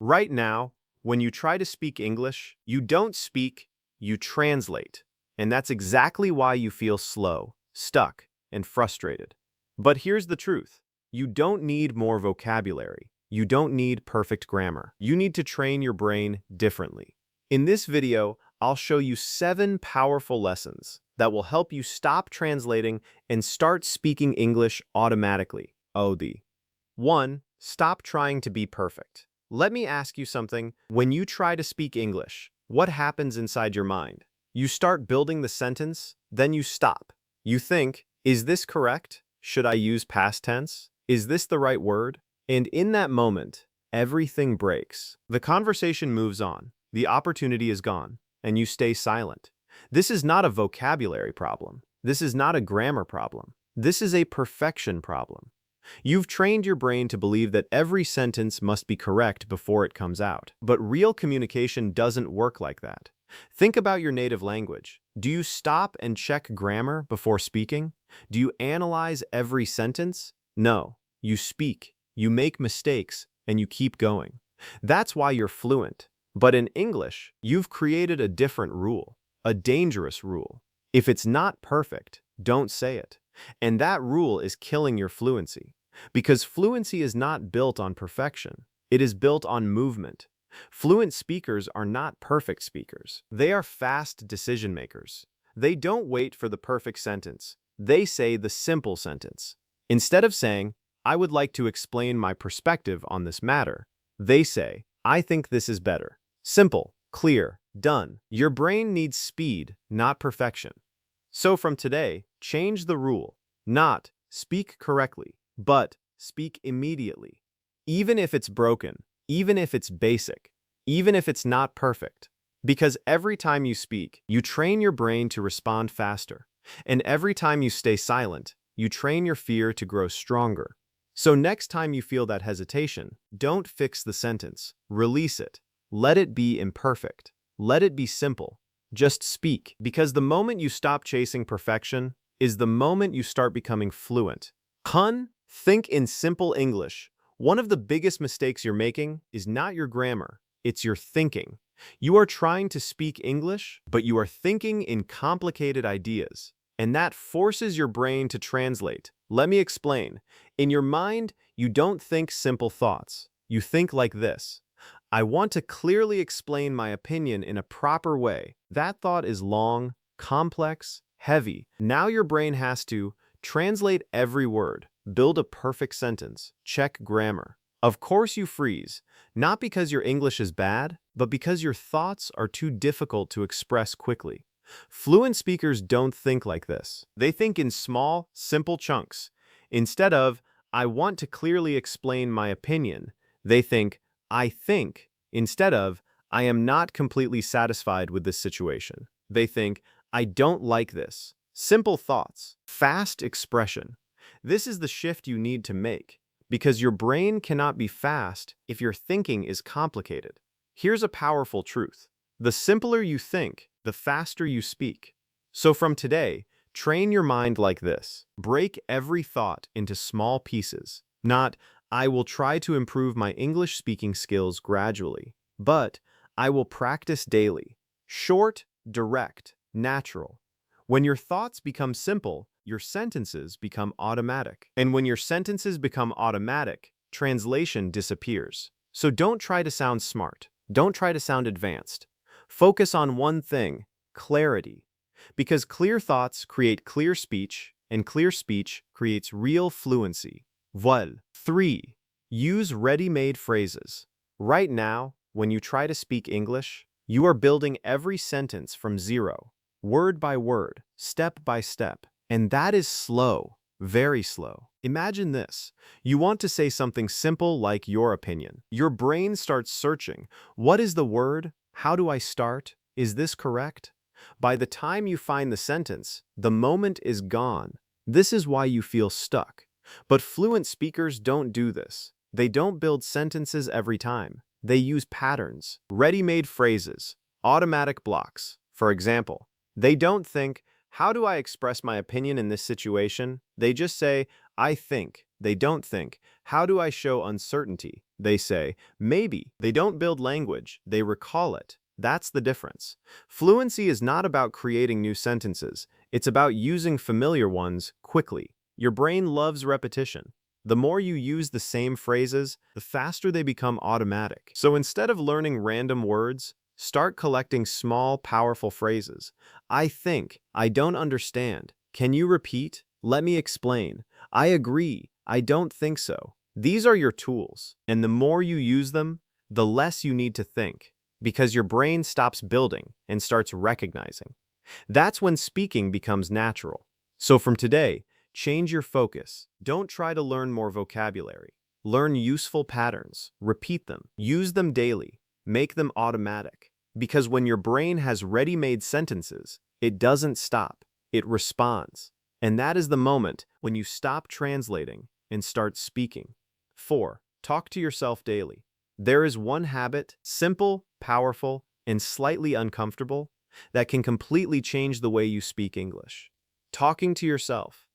Right now, when you try to speak English, you don't speak, you translate. And that's exactly why you feel slow, stuck, and frustrated. But here's the truth. You don't need more vocabulary. You don't need perfect grammar. You need to train your brain differently. In this video, I'll show you 7 powerful lessons that will help you stop translating and start speaking English automatically. 1. Stop trying to be perfect. Let me ask you something. When you try to speak English, what happens inside your mind? You start building the sentence, then you stop. You think, is this correct? Should I use past tense? Is this the right word? And in that moment, everything breaks. The conversation moves on, the opportunity is gone, and you stay silent. This is not a vocabulary problem. This is not a grammar problem. This is a perfection problem. You've trained your brain to believe that every sentence must be correct before it comes out. But real communication doesn't work like that. Think about your native language. Do you stop and check grammar before speaking? Do you analyze every sentence? No. You speak, you make mistakes, and you keep going. That's why you're fluent. But in English, you've created a different rule, a dangerous rule. If it's not perfect, don't say it. And that rule is killing your fluency. Because fluency is not built on perfection. It is built on movement. Fluent speakers are not perfect speakers. They are fast decision makers. They don't wait for the perfect sentence. They say the simple sentence. Instead of saying, I would like to explain my perspective on this matter, they say, I think this is better. Simple, clear, done. Your brain needs speed, not perfection. So from today, change the rule. Not speak correctly, but speak immediately. Even if it's broken, even if it's basic, even if it's not perfect. Because every time you speak, you train your brain to respond faster. And every time you stay silent, you train your fear to grow stronger. So next time you feel that hesitation, don't fix the sentence. Release it. Let it be imperfect. Let it be simple. Just speak, because the moment you stop chasing perfection is the moment you start becoming fluent. Think in simple English. One of the biggest mistakes you're making is not your grammar, it's your thinking. You are trying to speak English, but you are thinking in complicated ideas, and that forces your brain to translate. Let me explain. In your mind, you don't think simple thoughts. You think like this. I want to clearly explain my opinion in a proper way. That thought is long, complex, heavy. Now your brain has to translate every word, build a perfect sentence, check grammar. Of course you freeze, not because your English is bad, but because your thoughts are too difficult to express quickly. Fluent speakers don't think like this. They think in small, simple chunks. Instead of, I want to clearly explain my opinion, they think, I think, instead of, I am not completely satisfied with this situation. They think, I don't like this. Simple thoughts, fast expression. This is the shift you need to make, because your brain cannot be fast if your thinking is complicated. Here's a powerful truth. The simpler you think, the faster you speak. So from today, train your mind like this. Break every thought into small pieces. Not, I will try to improve my English speaking skills gradually, but I will practice daily. Short, direct, natural. When your thoughts become simple, your sentences become automatic. And when your sentences become automatic, translation disappears. So don't try to sound smart. Don't try to sound advanced. Focus on one thing, clarity. Because clear thoughts create clear speech, and clear speech creates real fluency. Voilà. 3. Use ready-made phrases. Right now, when you try to speak English, you are building every sentence from zero, word by word, step by step. And that is slow, very slow. Imagine this. You want to say something simple like your opinion. Your brain starts searching. What is the word? How do I start? Is this correct? By the time you find the sentence, the moment is gone. This is why you feel stuck. But fluent speakers don't do this. They don't build sentences every time. They use patterns, ready-made phrases, automatic blocks. For example, they don't think, how do I express my opinion in this situation? They just say, I think. They don't think, how do I show uncertainty? they say. Maybe. They don't build language, they recall it. That's the difference. Fluency is not about creating new sentences. It's about using familiar ones quickly. Your brain loves repetition. The more you use the same phrases, the faster they become automatic. So instead of learning random words, start collecting small, powerful phrases. I think. I don't understand. Can you repeat? Let me explain. I agree. I don't think so. These are your tools, and the more you use them, the less you need to think, because your brain stops building and starts recognizing. That's when speaking becomes natural. So from today, change your focus. Don't try to learn more vocabulary. Learn useful patterns. Repeat them. Use them daily. Make them automatic. Because when your brain has ready-made sentences, it doesn't stop. It responds. And that is the moment when you stop translating and start speaking. 4. Talk to yourself daily. There is one habit, simple, powerful, and slightly uncomfortable, that can completely change the way you speak English. Talking to yourself.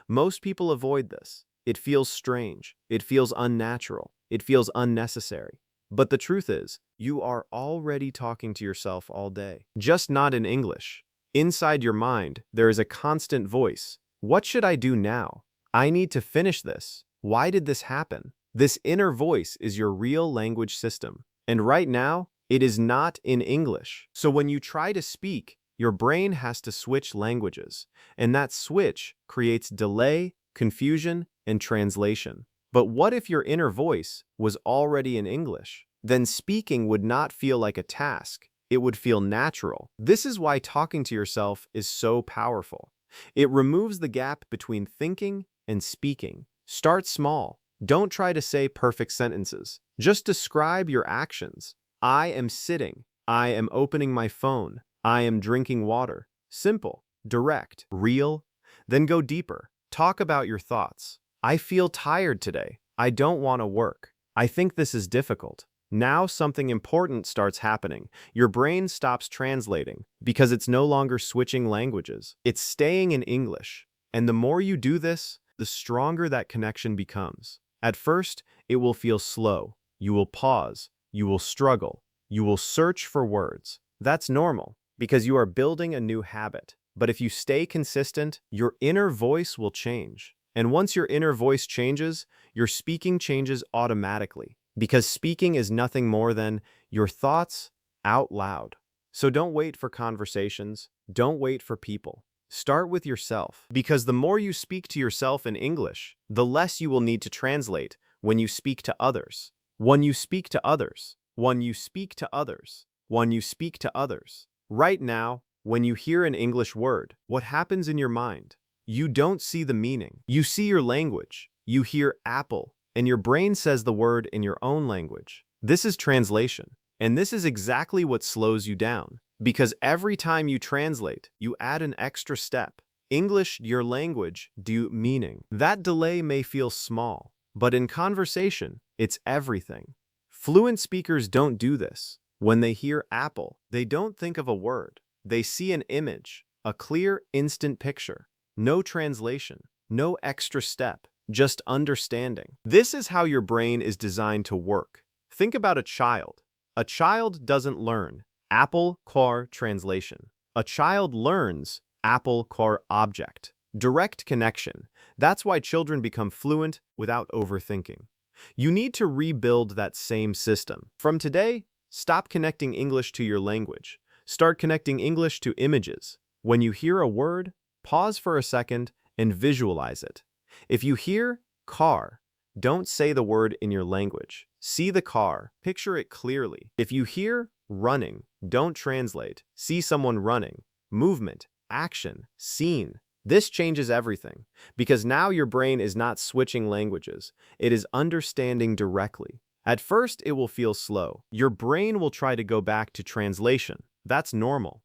Most people avoid this. It feels strange. It feels unnatural. It feels unnecessary. But the truth is, you are already talking to yourself all day. Just not in English. Inside your mind, there is a constant voice. What should I do now? I need to finish this. Why did this happen? This inner voice is your real language system. And right now, it is not in English. So when you try to speak, your brain has to switch languages. And that switch creates delay, confusion, and translation. But what if your inner voice was already in English? Then speaking would not feel like a task. It would feel natural. This is why talking to yourself is so powerful. It removes the gap between thinking and speaking. Start small. Don't try to say perfect sentences. Just describe your actions. I am sitting. I am opening my phone. I am drinking water. Simple, direct, real. Then go deeper. Talk about your thoughts. I feel tired today. I don't want to work. I think this is difficult. Now something important starts happening. Your brain stops translating because it's no longer switching languages. It's staying in English. And the more you do this, the stronger that connection becomes. At first, it will feel slow. You will pause. You will struggle. You will search for words. That's normal because you are building a new habit. But if you stay consistent, your inner voice will change. And once your inner voice changes, your speaking changes automatically. Because speaking is nothing more than your thoughts out loud. So don't wait for conversations. Don't wait for people. Start with yourself. Because the more you speak to yourself in English, the less you will need to translate when you speak to others. When you speak to others. When you speak to others. When you speak to others. Right now, when you hear an English word, what happens in your mind? You don't see the meaning. You see your language. You hear apple. And your brain says the word in your own language. This is translation. And this is exactly what slows you down. Because every time you translate, you add an extra step. English, your language, due meaning. That delay may feel small, but in conversation, it's everything. Fluent speakers don't do this. When they hear apple, they don't think of a word. They see an image, a clear, instant picture. No translation, no extra step. Just understanding. This is how your brain is designed to work. Think about a child. A child doesn't learn apple car translation. A child learns apple car object. Direct connection. That's why children become fluent without overthinking. You need to rebuild that same system. From today, stop connecting English to your language. Start connecting English to images. When you hear a word, pause for a second and visualize it. If you hear car, don't say the word in your language. See the car, picture it clearly. If you hear running, don't translate. See someone running. Movement, action, scene. This changes everything because now your brain is not switching languages. It is understanding directly. At first, it will feel slow. Your brain will try to go back to translation. That's normal.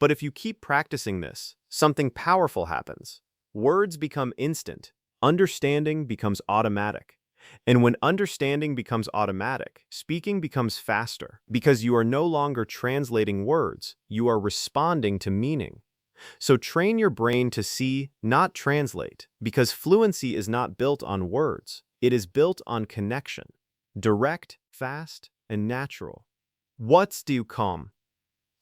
But if you keep practicing this, something powerful happens. Words become instant. Understanding becomes automatic. And when understanding becomes automatic, speaking becomes faster because you are no longer translating words, you are responding to meaning. So train your brain to see, not translate, because fluency is not built on words, it is built on connection. direct, fast, and natural. What's do you calm?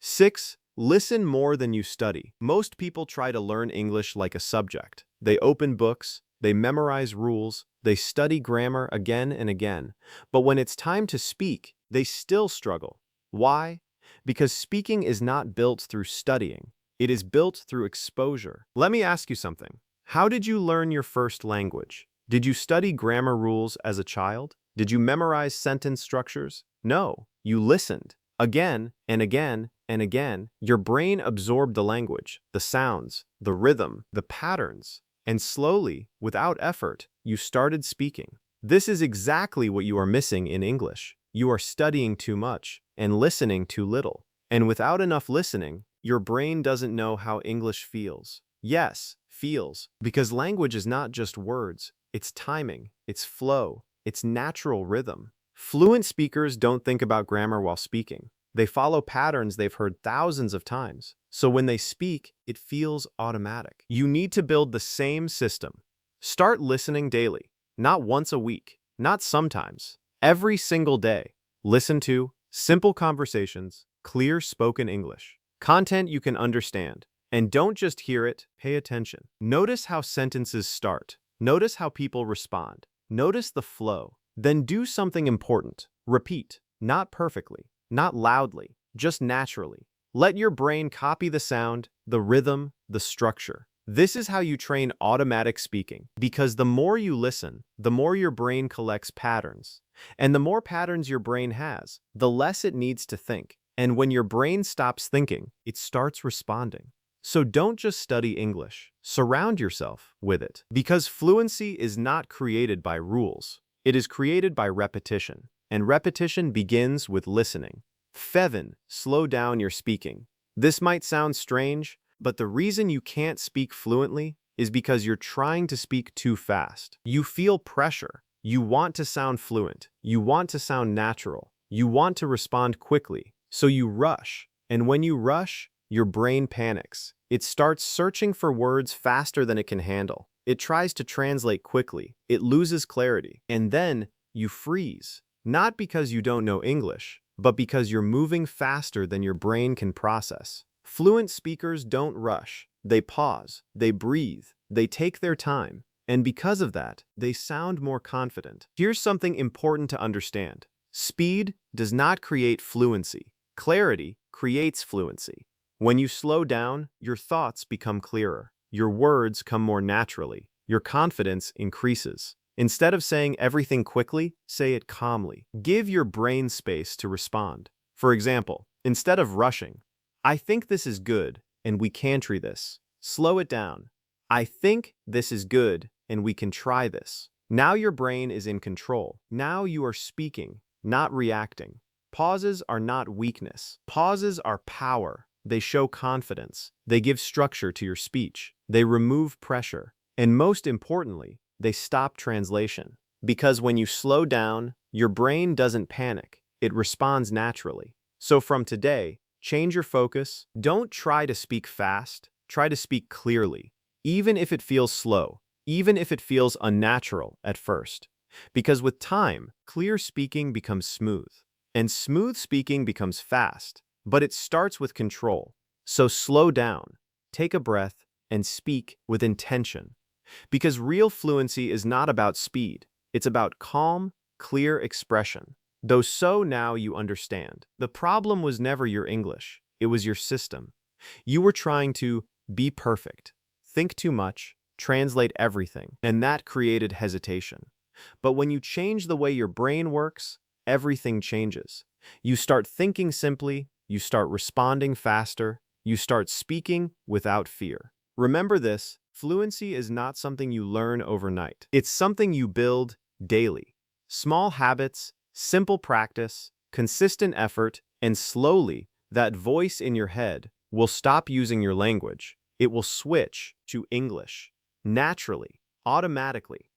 6. Listen more than you study. Most people try to learn English like a subject. They open books, they memorize rules, they study grammar again and again. But when it's time to speak, they still struggle. Why? Because speaking is not built through studying. It is built through exposure. Let me ask you something. How did you learn your first language? Did you study grammar rules as a child? Did you memorize sentence structures? No, you listened. Again and again and again, your brain absorbed the language, the sounds, the rhythm, the patterns, and slowly, without effort, you started speaking. This is exactly what you are missing in English. You are studying too much and listening too little. And without enough listening, your brain doesn't know how English feels. Yes, feels, because language is not just words, it's timing, it's flow, it's natural rhythm. Fluent speakers don't think about grammar while speaking. They follow patterns they've heard thousands of times. So when they speak, it feels automatic. You need to build the same system. Start listening daily, not once a week, not sometimes. Every single day, listen to simple conversations, clear spoken English, content you can understand. And don't just hear it, pay attention. Notice how sentences start. Notice how people respond. Notice the flow. Then do something important. Repeat, not perfectly, not loudly, just naturally. Let your brain copy the sound, the rhythm, the structure. This is how you train automatic speaking, because the more you listen, the more your brain collects patterns. And the more patterns your brain has, the less it needs to think. And when your brain stops thinking, it starts responding. So don't just study English. Surround yourself with it. Because fluency is not created by rules. It is created by repetition. And repetition begins with listening. 7. Slow down your speaking. This might sound strange, but the reason you can't speak fluently is because you're trying to speak too fast. You feel pressure. You want to sound fluent. You want to sound natural. You want to respond quickly. So you rush. And when you rush, your brain panics. It starts searching for words faster than it can handle. It tries to translate quickly. It loses clarity. And then you freeze. Not because you don't know English, but because you're moving faster than your brain can process. Fluent speakers don't rush. They pause. They breathe. They take their time. And because of that, they sound more confident. Here's something important to understand. Speed does not create fluency. Clarity creates fluency. When you slow down, your thoughts become clearer. Your words come more naturally. Your confidence increases. Instead of saying everything quickly, say it calmly. Give your brain space to respond. For example, instead of rushing, I think this is good, and we can try this. Slow it down. I think this is good, and we can try this. Now your brain is in control. Now you are speaking, not reacting. Pauses are not weakness. Pauses are power. They show confidence. They give structure to your speech. They remove pressure. And most importantly, they stop translation. Because when you slow down, your brain doesn't panic. It responds naturally. So from today, change your focus. Don't try to speak fast. Try to speak clearly, even if it feels slow, even if it feels unnatural at first. Because with time, clear speaking becomes smooth. And smooth speaking becomes fast. But it starts with control. So slow down, take a breath, and speak with intention. Because real fluency is not about speed. It's about calm, clear expression. So now you understand. The problem was never your English. It was your system. You were trying to be perfect, think too much, translate everything, and that created hesitation. But when you change the way your brain works, everything changes. You start thinking simply, you start responding faster, you start speaking without fear. Remember this, fluency is not something you learn overnight. It's something you build daily. Small habits, simple practice, consistent effort, and slowly, that voice in your head will stop using your language. It will switch to English. Naturally, automatically.